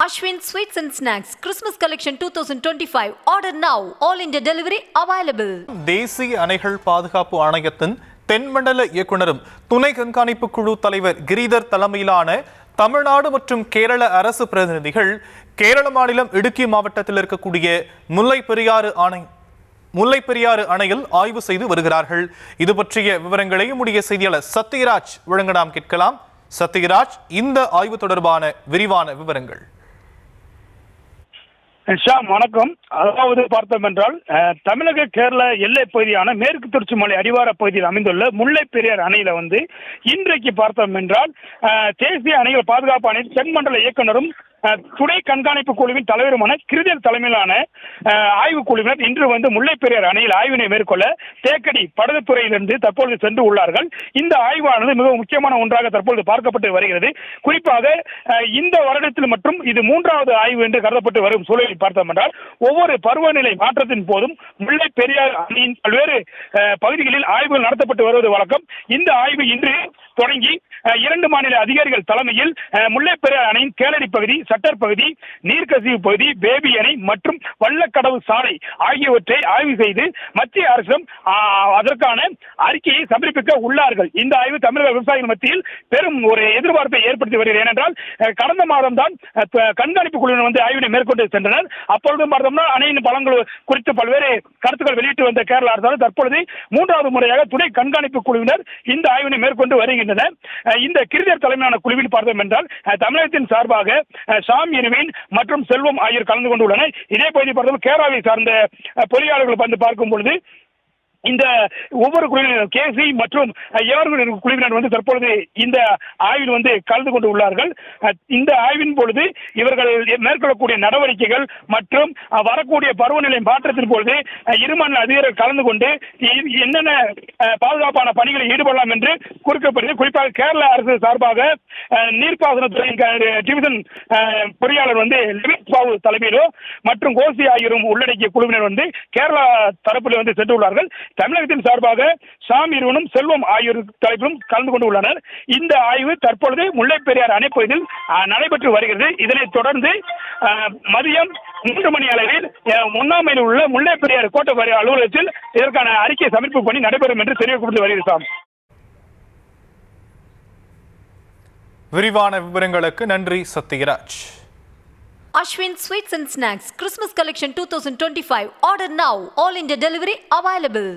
Ashwin Sweets and Snacks Christmas Collection 2025. Order now. All India delivery available. தேசிய அணைகள் பாதுகாப்பு ஆணையத்தின் தென்மண்டல இயக்குனரும் துணை கண்காணிப்பு குழு தலைவர் கிரிதர் தலைமையிலான தமிழ்நாடு மற்றும் கேரள அரசு பிரதிநிதிகள் கேரள மாநிலம் இடுக்கி மாவட்டத்தில் இருக்கக்கூடிய முல்லைப்பெரியாறு அணையில் ஆய்வு செய்து வருகிறார்கள். இது பற்றிய விவரங்களை நம்முடைய செய்தியாளர் சத்யராஜ் வழங்க நாம் கேட்கலாம். சத்யராஜ், இந்த ஆய்வு தொடர்பான விரிவான விவரங்கள். வணக்கம். அதாவது பார்த்தோம் என்றால் தமிழக கேரள எல்லை பகுதியான மேற்கு தொடர்ச்சி மலை அடிவார பகுதியில் அமைந்துள்ள முல்லைப்பெரியார் அணையில இன்றைக்கு பார்த்தோம் என்றால் தேசிய அணைகள் பாதுகாப்பு ஆணைய தென்மண்டல இயக்குனரும் துணை கண்காணிப்பு குழுவின் தலைவருமான கிரிதர் தலைமையிலான ஆய்வு குழுவினர் இன்று முல்லைப்பெரியார் அணையில் ஆய்வினை மேற்கொள்ள தேக்கடி படகுத்துறையிலிருந்து தற்பொழுது சென்று உள்ளார்கள். இந்த ஆய்வானது மிக முக்கியமான ஒன்றாக தற்பொழுது பார்க்கப்பட்டு வருகிறது. குறிப்பாக இந்த வருடத்தில் மற்றும் இது 3வது ஆய்வு என்று கருதப்பட்டு வரும் சூழலில் பார்த்தோம் என்றால் ஒவ்வொரு பருவநிலை மாற்றத்தின் போதும் முல்லைப்பெரியார் அணையின் பல்வேறு பகுதிகளில் ஆய்வுகள் நடத்தப்பட்டு வருவது வழக்கம். இந்த ஆய்வு இன்று தொடங்கி 2 மாநில அதிகாரிகள் தலைமையில் முல்லைப்பெரியார் அணையின் கேளடி பகுதி, சட்டர் பகுதி, நீர்க்கசிவு பகுதி, பேபி அணை மற்றும் வள்ளக்கடவு சாலை ஆகியவற்றை ஆய்வு செய்து மத்திய அரசிடம் அதற்கான அறிக்கையை சமர்ப்பிக்க உள்ளார்கள். இந்த ஆய்வு தமிழக விவசாயிகள் மத்தியில் பெரும் ஒரு எதிர்பார்ப்பை ஏற்படுத்தி வருகிறது. ஏனென்றால் கடந்த மாதம் தான் கண்காணிப்பு குழுவினர் ஆய்வினை மேற்கொண்டு சென்றனர். அப்பொழுது பார்த்தோம்னா அணையின் பலன்கள் குறித்து பல்வேறு கருத்துக்கள் வெளியிட்டு வந்த கேரள அரசால் தற்பொழுது 3வது முறையாக துணை கண்காணிப்பு குழுவினர் இந்த ஆய்வினை மேற்கொண்டு வருகின்றனர். இந்த கிரிதர் தலைமையிலான குழுவில் பார்த்தோம் என்றால் தமிழகத்தின் சார்பாக ஷாம் இருவின் மற்றும் செல்வம் ஆகியோர் கலந்து கொண்டுள்ளனர். இதே பகுதி பார்த்தோம் கேரளாவை சார்ந்த பொறியாளர்கள் பார்க்கும் பொழுது இந்த ஒவ்வொரு குழுவினர் கேசி மற்றும் குழுவினர் தற்பொழுது இந்த ஆய்வில் கலந்து கொண்டு உள்ளார்கள். இந்த ஆய்வின் பொழுது இவர்கள் மேற்கொள்ளக்கூடிய நடவடிக்கைகள் மற்றும் வரக்கூடிய பருவநிலை மாற்றத்தின் பொழுது இருமாநில அதிகாரிகள் கலந்து கொண்டு என்னென்ன பாதுகாப்பான பணிகளில் ஈடுபடலாம் என்று குறிப்பிடப்படுகிறது. குறிப்பாக கேரள அரசு சார்பாக நீர்ப்பாசனத்துறை டிவிஷன் பொறியாளர் பாபு தலைமையிலோ மற்றும் கோசி ஆகியோரும் உள்ளடக்கிய குழுவினர் கேரளா தரப்பில் சென்றுள்ளார்கள். தமிழகத்தின் சார்பாக ஷாம் இருவனும் செல்வம் ஆகியோர் தலைப்பிலும் கலந்து கொண்டு உள்ளனர். இந்த ஆய்வு தற்பொழுது முல்லைப்பெரியார் அணை பகுதியில் நடைபெற்று வருகிறது. இதனைத் தொடர்ந்து மதியம் 3 மணி அளவில் 1ஆம் மைலில் உள்ள முல்லைப்பெரியார் கோட்ட அலுவலகத்தில் இதற்கான அறிக்கை சமர்ப்பு பணி நடைபெறும் என்று தெரிவிக்கப்பட்டு வருகிறது. விரிவான விவரங்களுக்கு நன்றி Sathyaraj. Ashwin Sweets and Snacks Christmas Collection 2025. Order now. All India delivery available.